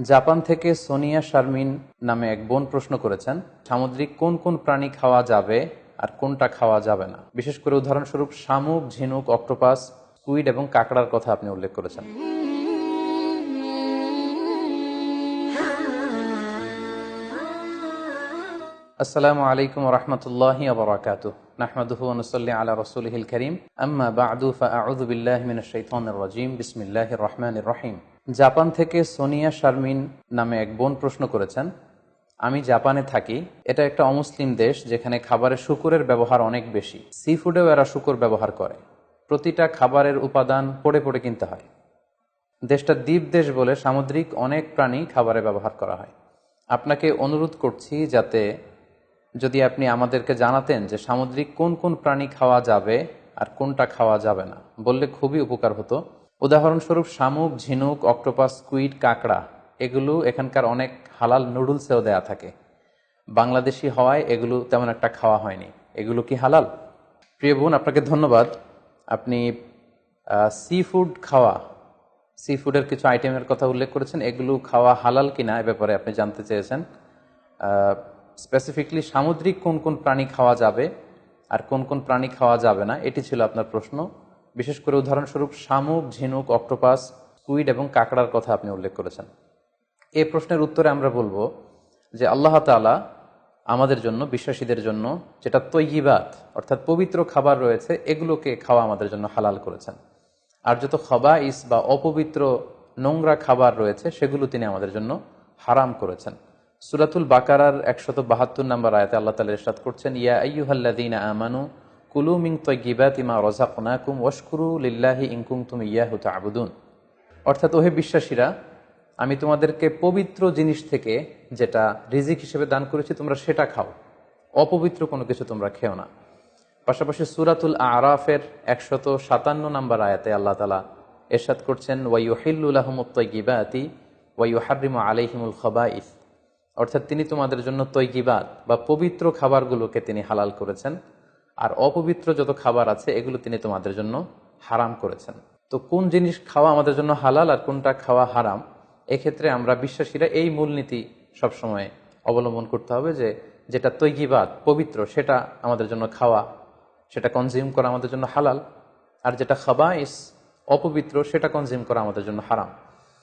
Japan থেকে সোনিয়া শারমিন নামে এক বোন প্রশ্ন করেছেন, সামুদ্রিক কোন কোন প্রাণী খাওয়া যাবে আর কোনটা খাওয়া যাবে না। বিশেষ করে উদাহরণস্বরূপ শামুক, ঝিনুক, অক্টোপাস, স্কুইড এবং কাঁকড়ার কথা আপনি উল্লেখ করেছেন। আসসালামু আলাইকুম ওয়া রাহমাতুল্লাহি ওয়া বারাকাতুহু। নাহমাদুহু ওয়া নুসাল্লি আলা রাসূলিহিল কারীম। আম্মা বা'দু ফাআউযু বিল্লাহি মিনাশ শাইতানির রাজীম। বিসমিল্লাহির রহমানির রহিম। জাপান থেকে সোনিয়া শারমিন নামে এক বোন প্রশ্ন করেছেন, আমি জাপানে থাকি। এটা একটা অমুসলিম দেশ যেখানে খাবারে শূকরের ব্যবহার অনেক বেশি। সি ফুডেও এরা শূকর ব্যবহার করে। প্রতিটা খাবারের উপাদান পড়ে পড়ে কিনতে হয়। দেশটা দ্বীপ দেশ বলে সামুদ্রিক অনেক প্রাণী খাবারে ব্যবহার করা হয়। আপনাকে অনুরোধ করছি যাতে যদি আপনি আমাদেরকে জানাতেন যে সামুদ্রিক কোন কোন প্রাণী খাওয়া যাবে আর কোনটা খাওয়া যাবে না, বললে খুবই উপকার হতো। উদাহরণস্বরূপ শামুক, ঝিনুক, অক্টোপাস, স্কুইড, কাঁকড়া এগুলো এখানকার অনেক হালাল নুডলসেও দেয়া থাকে। বাংলাদেশি হওয়ায় এগুলো তেমন একটা খাওয়া হয়নি। এগুলো কি হালাল? প্রিয় বোন, আপনাকে ধন্যবাদ। আপনি সি ফুড খাওয়া, সি ফুডের কিছু আইটেমের কথা উল্লেখ করেছেন। এগুলো খাওয়া হালাল কিনা এ ব্যাপারে আপনি জানতে চেয়েছেন। স্পেসিফিকলি সামুদ্রিক কোন কোন প্রাণী খাওয়া যাবে আর কোন কোন প্রাণী খাওয়া যাবে না, এটি ছিল আপনার প্রশ্ন। বিশেষ করে উদাহরণস্বরূপ শামুক, ঝিনুক, অক্টোপাস, স্কুইড এবং কাঁকড়ার কথা আপনি উল্লেখ করেছেন। এই প্রশ্নের উত্তরে আমরা বলবো যে আল্লাহ তাআলা আমাদের জন্য, বিশ্বাসীদের জন্য যেটা তৈয়িবাত অর্থাৎ পবিত্র খাবার রয়েছে, এগুলোকে খাওয়া আমাদের জন্য হালাল করেছেন। আর যত খাবাইস বা অপবিত্র নোংরা খাবার রয়েছে সেগুলো তিনি আমাদের জন্য হারাম করেছেন। সূরাতুল বাকারার 172 নম্বর আয়াতে আল্লাহ তাআলা ইরশাদ করছেন, ইয়া আইয়ুহাল্লাযীনা আমানু কুলু মিন তাইয়্যিবাতি মা রাযাকনাকুম ওয়াশকুরু লিল্লাহি ইন কুনতুম ইয়্যাহু তা'বুদুন। অর্থাৎ ওহে বিশ্বাসীরা, আমি তোমাদেরকে পবিত্র জিনিস থেকে যেটা রিজিক হিসেবে দান করেছি তোমরা সেটা খাও, অপবিত্র কোনো কিছু তোমরা খেও না। পাশাপাশি সূরাতুল আরাফের 157 নম্বর আয়াতে আল্লাহ তাআলা ইরশাদ করছেন, ওয়া ইউহিল্লু লাহুমুত তাইয়্যিবাতি ওয়া ইউহাররিমু আলাইহিমুল খাবাইস। অর্থাৎ তিনি তোমাদের জন্য তৈয়িবাত বা পবিত্র খাবারগুলোকে তিনি হালাল করেছেন, আর অপবিত্র যত খাবার আছে এগুলো তিনি তোমাদের জন্য হারাম করেছেন। তো কোন জিনিস খাওয়া আমাদের জন্য হালাল আর কোনটা খাওয়া হারাম, এক্ষেত্রে আমরা বিশ্বাসীরা এই মূলনীতি সবসময় অবলম্বন করতে হবে যে যেটা তৈয়িবাত পবিত্র সেটা আমাদের জন্য খাওয়া, সেটা কনজিউম করা আমাদের জন্য হালাল, আর যেটা খাবাইস অপবিত্র সেটা কনজিউম করা আমাদের জন্য হারাম।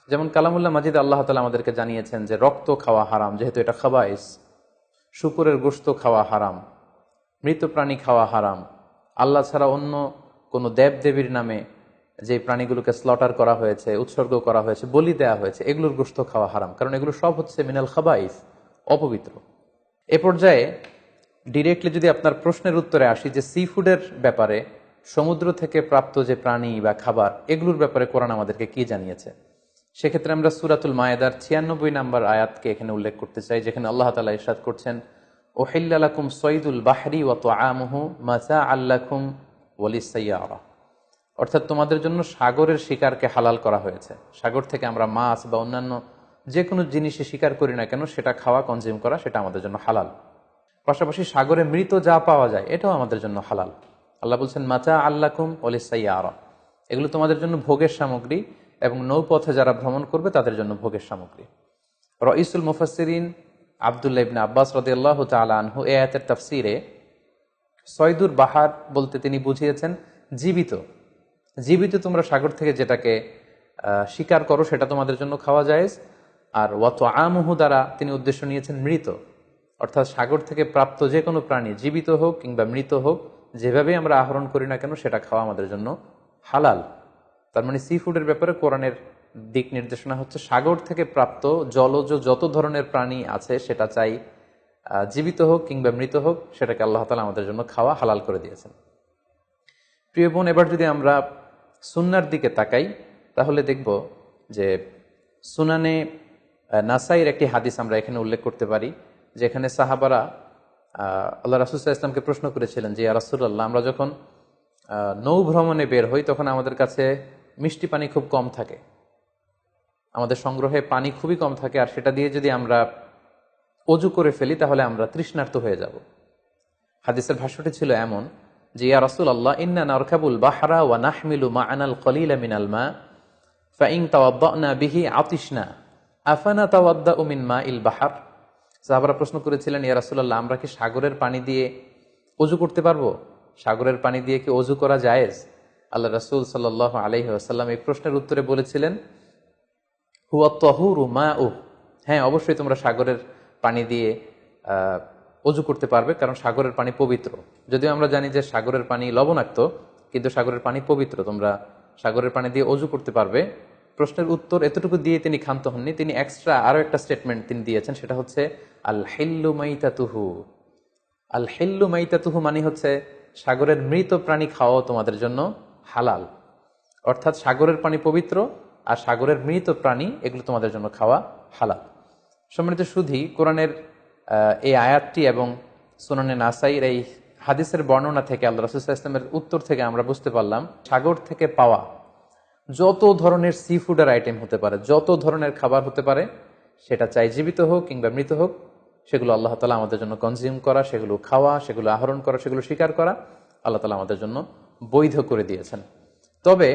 যেমন কালামুল্লাহ মাজিদ আল্লাহ তাআলা আমাদেরকে জানিয়েছেন যে রক্ত খাওয়া হারাম, যেহেতু এটা খাবাইস। শূকরের গোশত খাওয়া হারাম, মৃত প্রাণী খাওয়া হারাম। আল্লাহ ছাড়া অন্য কোনো দেব দেবীর নামে যে প্রাণীগুলোকে স্লটার করা হয়েছে, উৎসর্গ করা হয়েছে, বলি দেওয়া হয়েছে, এগুলোর গোশত খাওয়া হারাম, কারণ এগুলো সব হচ্ছে মিনাল খাবাইস, অপবিত্র। এ পর্যায়ে ডিরেক্টলি যদি আপনার প্রশ্নের উত্তরে আসি যে সি ফুডের ব্যাপারে, সমুদ্র থেকে প্রাপ্ত যে প্রাণী বা খাবার এগুলোর ব্যাপারে কোরআন আমাদেরকে কি জানিয়েছে, সেক্ষেত্রে আমরা সূরাতুল মায়েদার 96 নম্বর আয়াতকে এখানে উল্লেখ করতে চাই, যেখানে আল্লাহ তাআলা ইরশাদ করছেন, উহিল্লা লাকুম সাইদুল বাহরি ওয়া তুআমুহু মাতাআল লাকুম ওয়া লিস-সাইয়ারা। অর্থাৎ তোমাদের জন্য সাগরের শিকারকে হালাল করা হয়েছে। সাগর থেকে আমরা মাছ বা অন্যান্য যে কোনো জিনিসে শিকার করি না কেন, সেটা খাওয়া, কনজিউম করা, সেটা আমাদের জন্য হালাল। পাশাপাশি সাগরে মৃত যা পাওয়া যায় এটাও আমাদের জন্য হালাল। আল্লাহ বলছেন মাতাআল লাকুম ওয়া লিস-সাইয়ারা, এগুলো তোমাদের জন্য ভোগের সামগ্রী এবং নৌপথে যারা ভ্রমণ করবে তাদের জন্য ভোগের সামগ্রী। রাইসুল মুফাসসিরিন আব্দুল্লাহ ইবনে আব্বাস রাদিয়াল্লাহু তাআলা আনহু এই আয়াতের তাফসীরে সয়দুর বাহার বলতে তিনি বুঝিয়েছেন জীবিত। জীবিত তোমরা সাগর থেকে যেটাকে শিকার করো সেটা তোমাদের জন্য খাওয়া জায়েজ। আর ওয়া তুআমুহু দ্বারা তিনি উদ্দেশ্য নিয়েছেন মৃত, অর্থাৎ সাগর থেকে প্রাপ্ত যে কোনো প্রাণী, জীবিত হোক কিংবা মৃত হোক, যেভাবে আমরা আহরণ করি না কেন সেটা খাওয়া আমাদের জন্য হালাল। তার মানে সি ফুডের ব্যাপারে কোরআনের দিক নির্দেশনা হচ্ছে সাগর থেকে প্রাপ্ত জলজ যত ধরনের প্রাণী আছে সেটা চাই জীবিত হোক কিংবা মৃত হোক, সেটাকে আল্লাহ তাআলা আমাদের জন্য খাওয়া হালাল করে দিয়েছেন। প্রিয় বোন, এবার যদি আমরা সুন্নার দিকে তাকাই তাহলে দেখব যে সুনানে নাসাইর একটি হাদিস আমরা এখানে উল্লেখ করতে পারি, যেখানে সাহাবারা আল্লাহ রাসূল সাল্লাল্লাহু আলাইহি ওয়াসাল্লামকে প্রশ্ন করেছিলেন যে ইয়া রাসূলুল্লাহ, আমরা যখন নৌ ভ্রমণে বের হই তখন আমাদের কাছে মিষ্টি পানি খুব কম থাকে, আমাদের সংগ্রহে পানি খুবই কম থাকে, আর সেটা দিয়ে যদি আমরা অজু করে ফেলি তাহলে আমরা তৃষ্ণার্ত হয়ে যাব। হাদিসের ভাষ্যটি ছিল এমন যে ইয়া রাসূলুল্লাহ, ইন্না নারকাবুল বাহরা ওয়া নাহমিলু মা'ানাল কলিলা মিনাল মা ফাইন তাওয়াদ্দানা বিহি আতিশনা। আফানা তাওয়াদ্দাউ মিন মাইল বাহার, সাহাবারা প্রশ্ন করেছিলেন, ইয়া রাসূলুল্লাহ, আমরা কি সাগরের পানি দিয়ে অজু করতে পারবো? সাগরের পানি দিয়ে কি অজু করা জায়েজ? আল্লাহ রাসূল সাল্লাল্লাহু আলাইহি ওয়াসাল্লাম এই প্রশ্নের উত্তরে বলেছিলেন, হুয়া তাহুরু মাউ, হ্যাঁ অবশ্যই তোমরা সাগরের পানি দিয়ে অজু করতে পারবে, কারণ সাগরের পানি পবিত্র। যদিও আমরা জানি যে সাগরের পানি লবণাক্ত, কিন্তু সাগরের পানি পবিত্র, তোমরা সাগরের পানি দিয়ে অজু করতে পারবে। প্রশ্নের উত্তর এতটুকু দিয়ে তিনি ক্ষান্ত হননি, তিনি এক্সট্রা আরো একটা স্টেটমেন্ট তিনি দিয়েছেন, সেটা হচ্ছে আল হিল্লু মাইতাতুহু। আল হিল্লু মাইতাতুহু মানে হচ্ছে সাগরের মৃত প্রাণী খাওয়াও তোমাদের জন্য হালাল। অর্থাৎ সাগরের পানি পবিত্র আর সাগরের মৃত প্রাণী এগুলো তোমাদের জন্য খাওয়া হালাল। সম্মানিত সুধী, কোরআনের এই আয়াতটি এবং সুনানে নাসাইর এই হাদিসের বর্ণনা থেকে, আল্লাহ রাসূল সাল্লাল্লাহু আলাইহি ওয়াসাল্লামের উত্তর থেকে আমরা বুঝতে পারলাম সাগর থেকে পাওয়া যত ধরনের সি ফুডের আইটেম হতে পারে, যত ধরনের খাবার হতে পারে, সেটা চাই জীবিত হোক কিংবা মৃত হোক, সেগুলো আল্লাহ তাআলা আমাদের জন্য কনজিউম করা, সেগুলো খাওয়া, সেগুলো আহরণ করা, সেগুলো শিকার করা আল্লাহ তাআলা আমাদের জন্য বৈধ করে দিয়েছেন। তবে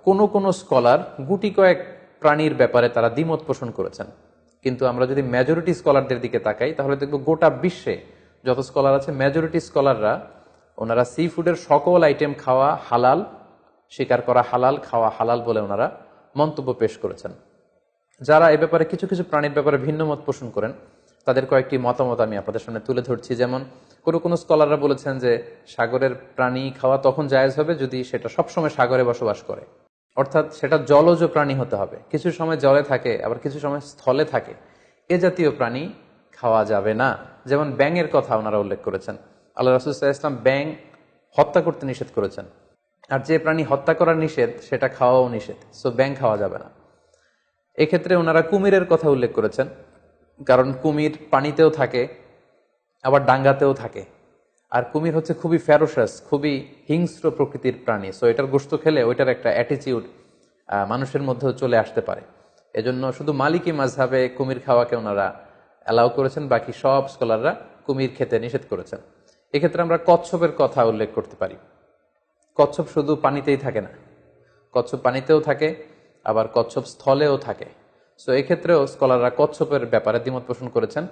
কোন স্কলার গুটি কয়েক প্রাণীর ব্যাপারে তারা দ্বিমত পোষণ করেছেন, কিন্তু আমরা যদি মেজরিটি স্কলারদের দিকে তাকাই তাহলে দেখব গোটা বিশ্বে যত স্কলার আছে, মেজরিটি স্কলাররা ওনারা সি ফুডের সকল আইটেম খাওয়া হালাল, শিকার করা হালাল, খাওয়া হালাল বলে ওনারা মন্তব্য পেশ করেছেন। যারা এ ব্যাপারে কিছু কিছু প্রাণীর ব্যাপারে ভিন্ন মত পোষণ করেন, তাদের কয়েকটি মতামত আমি আপনাদের সামনে তুলে ধরছি। যেমন কোনো স্কলাররা বলেছেন যে সাগরের প্রাণী খাওয়া তখন জায়েজ হবে যদি সেটা সবসময় সাগরে বসবাস করে, অর্থাৎ সেটা জলজ প্রাণী হতে হবে, কিছু সময় জলে থাকে আবার কিছু সময় স্থলে থাকে, এ জাতীয় প্রাণী খাওয়া যাবে না। যেমন ব্যাঙের কথা ওনারা উল্লেখ করেছেন, আল্লাহ রাসূল সাল্লাল্লাহু আলাইহি ওয়াসাল্লাম ব্যাঙ হত্যা করতে নিষেধ করেছেন, আর যে প্রাণী হত্যা করা নিষেধ সেটা খাওয়াও নিষেধ, সো ব্যাঙ খাওয়া যাবে না। এক্ষেত্রে ওনারা কুমিরের কথা উল্লেখ করেছেন, কারণ কুমির পানিতেও থাকে আবার ডাঙ্গাতেও থাকে, আর কুমির হচ্ছে খুবই ফেরোসাস, খুবই হিংস্র প্রকৃতির প্রাণী, সো এটার গোশত খেলে ওইটার একটা অ্যাটিটিউড মানুষের মধ্যেও চলে আসতে পারে। এজন্য শুধু মালিকি মাযহাবে কুমির খাওয়াকে ওনারা অ্যালাউ করেছেন, বাকি সব স্কলাররা কুমির খেতে নিষেধ করেছেন। এক্ষেত্রে আমরা কচ্ছপের কথা উল্লেখ করতে পারি। কচ্ছপ শুধু পানিতেই থাকে না, কচ্ছপ পানিতেও থাকে আবার কচ্ছপ স্থলেও থাকে, সো এক্ষেত্রেও স্কলাররা কচ্ছপের ব্যাপারে দ্বিমত পোষণ করেছেন।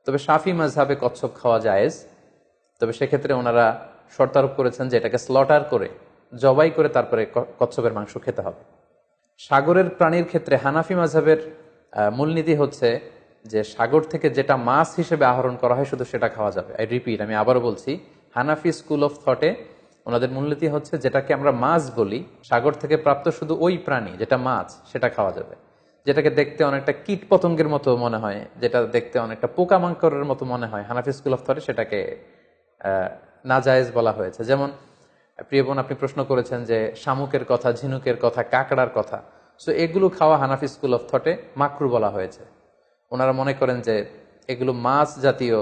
তবে শাফি মাযহাবে কচ্ছপ খাওয়া জায়েজ, তবে সেক্ষেত্রে ওনারা শর্তারোপ করেছেন যে এটাকে স্লটার করে, জবাই করে তারপরে কচ্ছপের মাংস খেতে হবে। সাগরের প্রাণীর ক্ষেত্রে হানাফি মাযহাবের মূলনীতি হচ্ছে যে সাগর থেকে যেটা মাছ হিসেবে আহরণ করা হয় শুধু সেটা খাওয়া যাবে। আই রিপিট, আমি আবারও বলছি, হানাফি স্কুল অফ থটে ওনাদের মূলনীতি হচ্ছে যেটাকে আমরা মাছ বলি, সাগর থেকে প্রাপ্ত শুধু ওই প্রাণী যেটা মাছ সেটা খাওয়া যাবে। যেটাকে দেখতে অনেকটা কীট পতঙ্গের মতো মনে হয়, যেটা দেখতে অনেকটা পোকামাকড়ের মতো মনে হয়, হানাফি স্কুল অফ থটে সেটাকে নাজায়েজ বলা হয়েছে। যেমন প্রিয় বোন, আপনি প্রশ্ন করেছেন যে শামুকের কথা, ঝিনুকের কথা, কাঁকড়ার কথা, সো এগুলো খাওয়া হানাফি স্কুল অফ থটে মাকরু বলা হয়েছে। ওনারা মনে করেন যে এগুলো মাছ জাতীয়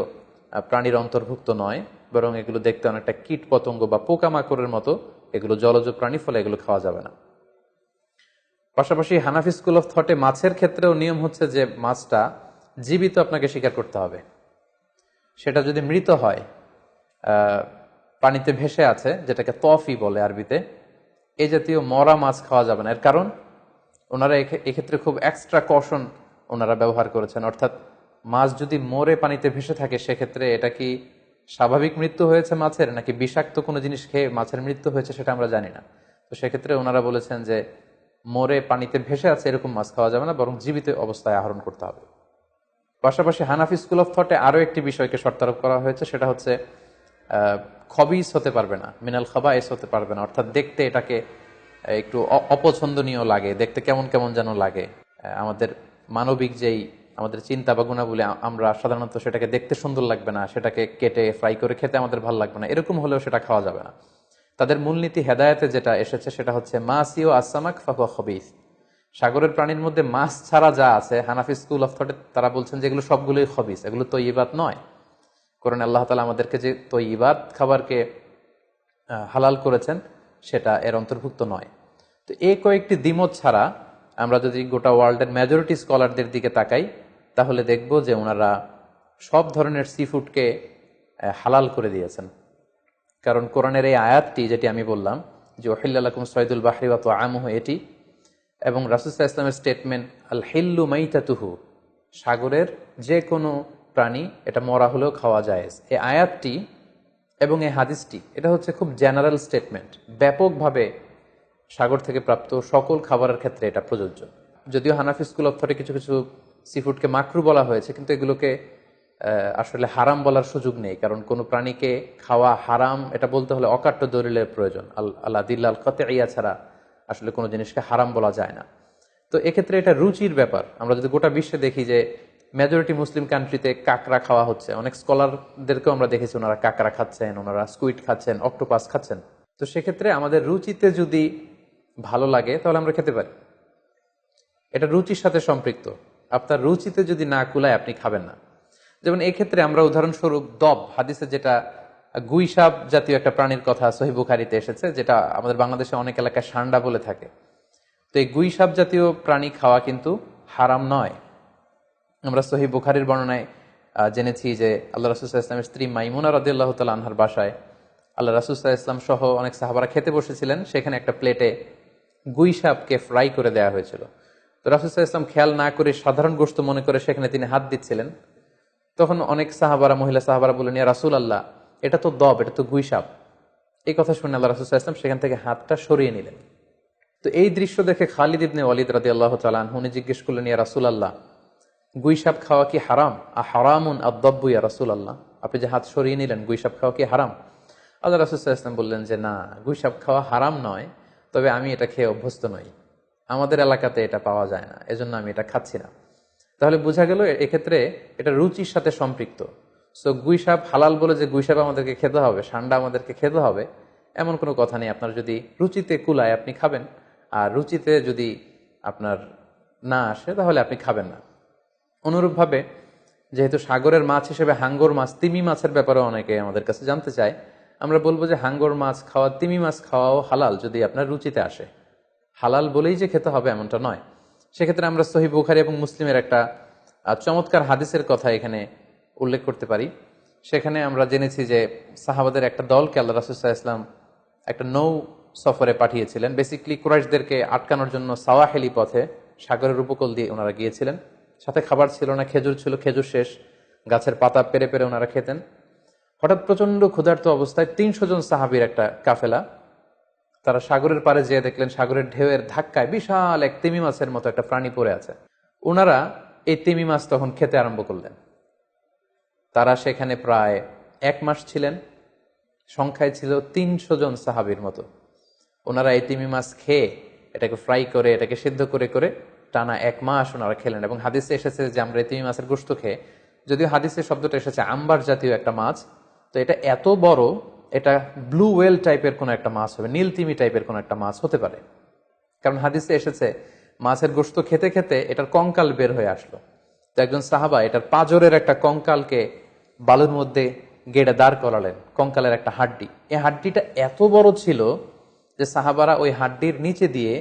প্রাণীর অন্তর্ভুক্ত নয়, বরং এগুলো দেখতে অনেকটা কীট পতঙ্গ বা পোকামাকড়ের মতো, এগুলো জলজ প্রাণী, ফলে এগুলো খাওয়া যাবে না। পাশাপাশি হানাফি স্কুল অফ থটে মাছের ক্ষেত্রেও নিয়ম হচ্ছে যে মাছটা জীবিত আপনাকে শিকার করতে হবে। সেটা যদি মৃত হয়, পানিতে ভেসে আছে, যেটাকে তফি বলে আরবিতে, এই জাতীয় মরা মাছ খাওয়া যাবে না। এর কারণ ওনারা এক্ষেত্রে খুব এক্সট্রা কশন ওনারা ব্যবহার করেছেন, অর্থাৎ মাছ যদি মরে পানিতে ভেসে থাকে সেক্ষেত্রে এটা কি স্বাভাবিক মৃত্যু হয়েছে মাছের, নাকি বিষাক্ত কোনো জিনিস খেয়ে মাছের মৃত্যু হয়েছে সেটা আমরা জানি না। তো সেক্ষেত্রে ওনারা বলেছেন যে মরে পানিতে ভেসে আছে এরকম মাছ খাওয়া যাবে না, বরং জীবিত অবস্থায় আহরণ করতে হবে। পাশাপাশি হানাফি স্কুল অফ থটে আরো একটি বিষয়কে শর্তারোপ করা হয়েছে, সেটা হচ্ছে খবিস হতে পারবে না, মিনাল খাবাইস হতে পারবে না, অর্থাৎ দেখতে এটাকে একটু অপছন্দনীয় লাগে, দেখতে কেমন কেমন যেন লাগে। আমাদের মানবিক যেই আমাদের চিন্তা বা গুণাবলী, আমরা সাধারণত সেটাকে দেখতে সুন্দর লাগবে না, সেটাকে কেটে ফ্রাই করে খেতে আমাদের ভালো লাগবে না, এরকম হলেও সেটা খাওয়া যাবে না। তাদের মূলনীতি হেদায়েতে যেটা এসেছে সেটা হচ্ছে মাসি ও আসামাক ফাহুয়া খবিস, সাগরের প্রাণীর মধ্যে মাছ ছাড়া যা আছে হানাফি স্কুল অফ থটে তারা বলছেন যে এগুলো সবগুলোই খবিস, এগুলো তৈয়বাত নয়। কোরআনে আল্লাহ তাআলা আমাদেরকে যে তৈয়বাত খাবারকে হালাল করেছেন সেটা এর অন্তর্ভুক্ত নয়। তো এই কয়েকটি দ্বিমত ছাড়া আমরা যদি গোটা ওয়ার্ল্ডের মেজরিটি স্কলারদের দিকে তাকাই তাহলে দেখব যে ওনারা সব ধরনের সি ফুডকে হালাল করে দিয়েছেন। কারণ কোরআনের এই আয়াতটি যেটি আমি বললাম যে উহিল্লা লাকুম সাইদুল বাহরি ওয়া তুআমুহু, এটি এবং রাসূল সাল্লাল্লাহু আলাইহি ওয়াসাল্লামের স্টেটমেন্ট আল হিল্লু মাইতাতুহু, সাগরের যে কোনো প্রাণী এটা মরা হলেও খাওয়া যায়। এই আয়াতটি এবং এই হাদিসটি এটা হচ্ছে খুব জেনারেল স্টেটমেন্ট, ব্যাপকভাবে সাগর থেকে প্রাপ্ত সকল খাবারের ক্ষেত্রে এটা প্রযোজ্য। যদিও হানাফি স্কুল অফ থটে কিছু কিছু সিফুডকে মাকরু বলা হয়েছে, কিন্তু এগুলোকে আসলে হারাম বলার সুযোগ নেই, কারণ কোনো প্রাণীকে খাওয়া হারাম এটা বলতে হলে অকাট্য দলিলের প্রয়োজন। আল্লাহ দিল্লাল কাতঈয়া ছাড়া আসলে কোনো জিনিসকে হারাম বলা যায় না। তো এক্ষেত্রে এটা রুচির ব্যাপার। আমরা যদি গোটা বিশ্বে দেখি যে মেজরিটি মুসলিম কান্ট্রিতে কাঁকড়া খাওয়া হচ্ছে, অনেক স্কলারদেরকেও আমরা দেখেছি ওনারা কাঁকড়া খাচ্ছেন, ওনারা স্কুইড খাচ্ছেন, অক্টোপাস খাচ্ছেন। তো সেক্ষেত্রে আমাদের রুচিতে যদি ভালো লাগে তাহলে আমরা খেতে পারি, এটা রুচির সাথে সম্পৃক্ত। আপনার রুচিতে যদি না কুলায় আপনি খাবেন না। যেমন এই ক্ষেত্রে আমরা উদাহরণস্বরূপ দব, হাদিসে যেটা গুইসাপ জাতীয় একটা প্রাণীর কথা সহিহ বুখারীতে এসেছে, যেটা আমাদের বাংলাদেশে অনেক এলাকায় সান্ডা বলে থাকে। তো এই গুইসাপ জাতীয় প্রাণী খাওয়া কিন্তু হারাম নয়। আমরা সহিহ বুখারীর বর্ণনায় জেনেছি যে আল্লাহ রাসূল সাল্লাল্লাহু আলাইহি ওয়াসাল্লামের স্ত্রী মাইমুনা রাদিয়াল্লাহু তাআলা আনহার বাসায় আল্লাহ রাসূল সাল্লাল্লাহু আলাইহি ওয়াসাল্লাম সহ অনেক সাহাবারা খেতে বসেছিলেন। সেখানে একটা প্লেটে গুইসাপকে ফ্রাই করে দেওয়া হয়েছিল। তো রাসূল সাল্লাল্লাহু আলাইহি ওয়াসাল্লাম খেয়াল না করে সাধারণ গোশত মনে করে সেখানে তিনি হাত দিচ্ছিলেন। তখন অনেক সাহাবারা, মহিলা সাহাবারা বললেন, ইয়া রাসূলুল্লাহ, এটা তো দব, এটা তো গুইসাপ। এই কথা শুনে আল্লাহ রাসূল সাল্লাল্লাহু আলাইহি ওয়াসাল্লাম সেখান থেকে হাতটা সরিয়ে নিলেন। তো এই দৃশ্য দেখে খালিদ ইবনে ওয়ালিদ রাদিয়াল্লাহু তাআলা আনহু জিজ্ঞেস করলেন, ইয়া রাসূলুল্লাহ, গুইসাপ খাওয়া কি হারাম? হারামুন আদ-দাব্বু ইয়া রাসূলুল্লাহ, আপনি যে হাত সরিয়ে নিলেন, গুইসাপ খাওয়া কি হারাম? আল্লাহ রাসূল সাল্লাল্লাহু আলাইহি ওয়াসাল্লাম বললেন যে না, গুইসাপ খাওয়া হারাম নয়, তবে আমি এটা খেয়ে অভ্যস্ত নই, আমাদের এলাকাতে এটা পাওয়া যায় না, এজন্য আমি এটা খাচ্ছি না। তাহলে বোঝা গেল এক্ষেত্রে এটা রুচির সাথে সম্পৃক্ত। সো গুইসাপ হালাল বলে যে গুইসাপ আমাদেরকে খেতে হবে, সান্ডা আমাদেরকে খেতে হবে, এমন কোনো কথা নেই। আপনার যদি রুচিতে কুলায় আপনি খাবেন, আর রুচিতে যদি আপনার না আসে তাহলে আপনি খাবেন না। অনুরূপভাবে যেহেতু সাগরের মাছ হিসেবে হাঙ্গর মাছ, তিমি মাছের ব্যাপারে অনেকে আমাদের কাছে জানতে চায়, আমরা বলবো যে হাঙ্গর মাছ খাওয়া, তিমি মাছ খাওয়াও হালাল যদি আপনার রুচিতে আসে। হালাল বলেই যে খেতে হবে এমনটা নয়। সেক্ষেত্রে আমরা সহিহ বুখারী এবং মুসলিমের একটা চমৎকার হাদিসের কথা এখানে উল্লেখ করতে পারি। সেখানে আমরা জেনেছি যে সাহাবাদের একটা দলকে আল্লাহ রাসূল সাল্লাল্লাহু আলাইহি ওয়াসাল্লাম একটা নৌ সফরে পাঠিয়েছিলেন। বেসিক্যালি কুরাইশদেরকে আটকানোর জন্য সাওয়াহিলি পথে সাগরের উপকূল দিয়ে ওনারা গিয়েছিলেন। সাথে খাবার ছিল না, খেজুর ছিল, খেজুর শেষ, গাছের পাতা পেরে পেরে ওনারা খেতেন। হঠাৎ প্রচন্ড ক্ষুধার্ত অবস্থায় ৩০০ জন সাহাবীর একটা কাফেলা, তারা সাগরের পাড়ে যেয়ে দেখলেন সাগরের ঢেউয়ের ধাক্কায় বিশাল এক তিমি মাছের মতো একটা প্রাণী পড়ে আছে। ওনারা এই তিমি মাছ তখন খেতে আরম্ভ করলেন। তারা সেখানে প্রায় ১ মাস ছিলেন, সংখ্যায় ছিল ৩০০ জন সাহাবীর মতো। ওনারা এই তিমি মাছ খেয়ে এটাকে ফ্রাই করে, এটাকে সিদ্ধ করে করে টানা ১ মাস ওনারা খেলেন। এবং হাদিসে এসেছে যে আমরা এই তিমি মাছের গোশত খেয়ে, যদিও হাদিসে শব্দটা এসেছে আম্বার জাতীয় একটা মাছ, তো এটা এত বড়, এটা ব্লু ওয়েল টাইপের কোনো একটা মাছ হবে, নীল তিমি টাইপের কোনো একটা মাছ হতে পারে। কারণ হাদিসে এসেছে মাছের গোশত খেতে খেতে এটার কঙ্কাল বের হয়ে আসলো। তো একজন সাহাবা এটার পাজরের একটা কঙ্কালকে বালুর মধ্যে গেড়ে দাঁড় করালেন, কঙ্কালের একটা হাড্ডি। এই হাড্ডিটা এত বড় ছিল যে সাহাবারা ওই হাড্ডির নিচে দিয়ে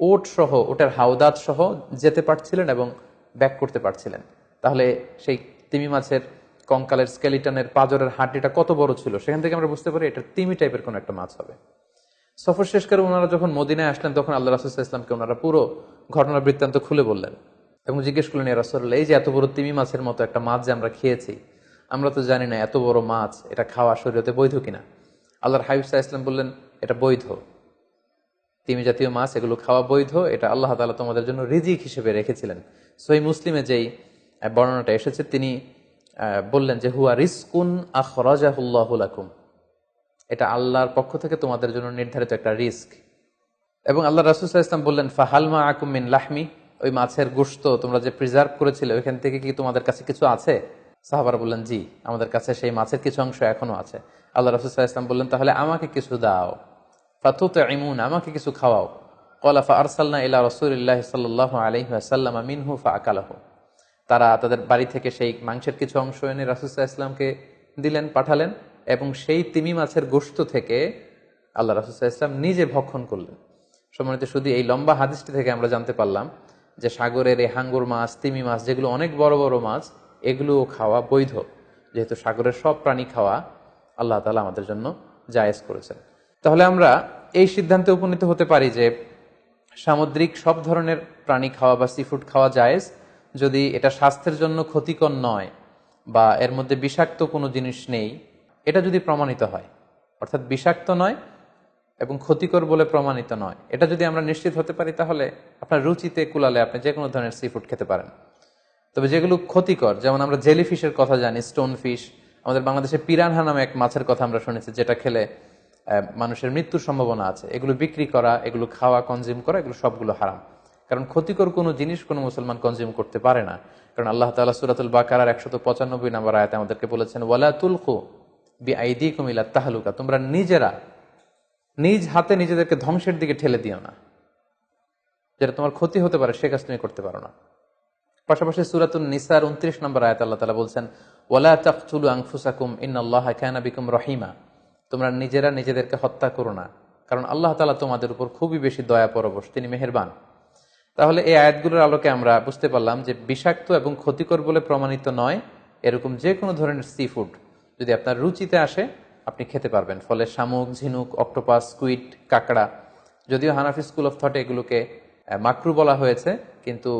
ওট সহ, ওটার হাওদাত সহ যেতে পারছিলেন এবং ব্যাক করতে পারছিলেন। তাহলে সেই তিমি মাছের কঙ্কালের স্কেলিটনের পাজরের হাড্ডিটা কত বড় ছিল, সেখান থেকে আমরা বুঝতে পারি এটা তিমি টাইপের কোনো একটা মাছ হবে। সফর শেষ করে ওনারা যখন মদিনায় আসলেন তখন আল্লাহ রাসূল সাল্লাল্লাহু আলাইহি ওয়াসাল্লামকে ওনারা পুরো ঘটনার বৃত্তান্ত খুলে বললেন এবং জিজ্ঞেস করলেন, ইয়া রাসূলুল্লাহ, এই যে এত বড় তিমি মাছের মতো একটা মাছ যে আমরা খেয়েছি, আমরা তো জানি না এত বড় মাছ এটা খাওয়া শরীয়তে বৈধ কিনা। আল্লাহর হাবিব সাল্লাল্লাহু আলাইহি ওয়াসাল্লাম বললেন, এটা বৈধ, তিমি জাতীয় মাছ এগুলো খাওয়া বৈধ, এটা আল্লাহ তাআলা তোমাদের জন্য রিজিক হিসেবে রেখেছিলেন। সহিহ মুসলিমে যেই বর্ণনাটা এসেছে, তিনি বললেন যে হুয়া রিজকুন আখরাজাহুল্লাহু লাকুম, এটা আল্লাহর পক্ষ থেকে তোমাদের জন্য নির্ধারিত একটা রিস্ক। এবং আল্লাহ রাসূল সাল্লাল্লাহু আলাইহি ওয়াসাল্লাম বললেন, ফাহাল মাআকুম মিন লাহমি, ওই মাছের গোশত তোমরা যে প্রিজার্ভ করেছিলে ওইখান থেকে কি তোমাদের কাছে কিছু আছে? সাহাবারা বললেন, জি, আমাদের কাছে সেই মাছের কিছু অংশ এখনো আছে। আল্লাহ রাসূল সাল্লাল্লাহু আলাইহি ওয়াসাল্লাম বললেন, তাহলে আমাকে কিছু দাও, ফাতুতঈমুন, আমাকে কিছু খাওয়াও। ক্বালা ফাআরসালনা ইলা রাসূলিল্লাহি সাল্লাল্লাহু আলাইহি ওয়াসাল্লাম মিনহু ফাআকালাহু, তারা তাদের বাড়ি থেকে সেই মাংসের কিছু অংশ এনে রাসূল সাল্লাল্লাহু আলাইহি ওয়াসাল্লামকে দিলেন, পাঠালেন, এবং সেই তিমি মাছের গোশত থেকে আল্লাহ রাসূল সাল্লাল্লাহু আলাইহি ওয়াসাল্লাম নিজে ভক্ষণ করলেন। সম্মানিত, শুধু এই লম্বা হাদিসটি থেকে আমরা জানতে পারলাম যে সাগরের এই হাঙ্গর মাছ, তিমি মাছ, যেগুলো অনেক বড় বড় মাছ, এগুলোও খাওয়া বৈধ, যেহেতু সাগরের সব প্রাণী খাওয়া আল্লাহ তাআলা আমাদের জন্য জায়েজ করেছেন। তাহলে আমরা এই সিদ্ধান্তে উপনীত হতে পারি যে সামুদ্রিক সব ধরনের প্রাণী খাওয়া বা সি ফুড খাওয়া জায়েজ, যদি এটা স্বাস্থ্যের জন্য ক্ষতিকর নয় বা এর মধ্যে বিষাক্ত কোনো জিনিস নেই, এটা যদি প্রমাণিত হয়, অর্থাৎ বিষাক্ত নয় এবং ক্ষতিকর বলে প্রমাণিত নয়, এটা যদি আমরা নিশ্চিত হতে পারি, তাহলে আপনার রুচিতে কুলালে আপনি যে কোনো ধরনের সি ফুড খেতে পারেন। তবে যেগুলো ক্ষতিকর, যেমন আমরা জেলি ফিশের কথা জানি, স্টোন ফিশ, আমাদের বাংলাদেশে পিরানহা নামে এক মাছের কথা আমরা শুনেছি, যেটা খেলে মানুষের মৃত্যুর সম্ভাবনা আছে, এগুলো বিক্রি করা, এগুলো খাওয়া, কনজিউম করা, এগুলো সবগুলো হারাম। কারণ ক্ষতিকর কোনো জিনিস কোনো মুসলমান কনজিউম করতে পারে না। কারণ আল্লাহ তাআলা সূরাতুল বাকারার 195 নম্বর আয়াতে আমাদেরকে বলেছেন, ওয়ালা তুলকু বিআইদিকুম ইলা তাহলুকা, তোমরা নিজেরা নিজ হাতে নিজেদেরকে ধ্বংসের দিকে ঠেলে দিও না, যেটা তোমার ক্ষতি হতে পারে সে কাজ তুমি করতে পারো না। পাশাপাশি সূরাতুন নিসার 29 নম্বর আয়াত আল্লাহ তাআলা বলছেন, ওয়ালা তাকতুলু আনফুসাকুম ইন্নাল্লাহা কানা বিকুম রহিমা, তোমরা নিজেরা নিজেদেরকে হত্যা করো না, কারণ আল্লাহ তাআলা তোমাদের উপর খুবই বেশি দয়া পরবশ, তিনি মেহেরবান। তাহলে এই আয়াতগুলোর আলোকে আমরা বুঝতে পারলাম যে বিষাক্ত এবং ক্ষতিকর বলে প্রমাণিত নয় এরকম যে কোনো ধরনের সি ফুড যদি আপনার রুচিতে আসে, আপনি খেতে পারবেন। ফলে শামুক, ঝিনুক, অক্টোপাস, স্কুইড, কাঁকড়া, যদিও হানাফি স্কুল অফ থটে এগুলোকে মাকরু বলা হয়েছে, কিন্তু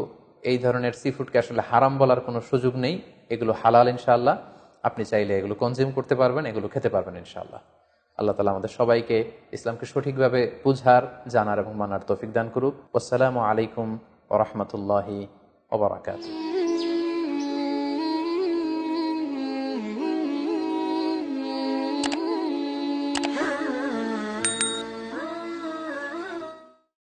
এই ধরনের সি ফুডকে আসলে হারাম বলার কোনো সুযোগ নেই। এগুলো হালাল ইনশাআল্লাহ, আপনি চাইলে এগুলো কনজিউম করতে পারবেন, এগুলো খেতে পারবেন ইনশাআল্লাহ। আল্লাহ তাআলা আমাদের সবাইকে ইসলামকে সঠিকভাবে বুঝার, জানার এবং মানার তৌফিক দান করুক। আসসালামু আলাইকুম ওয়া রাহমাতুল্লাহি ওয়া বারাকাতুহু।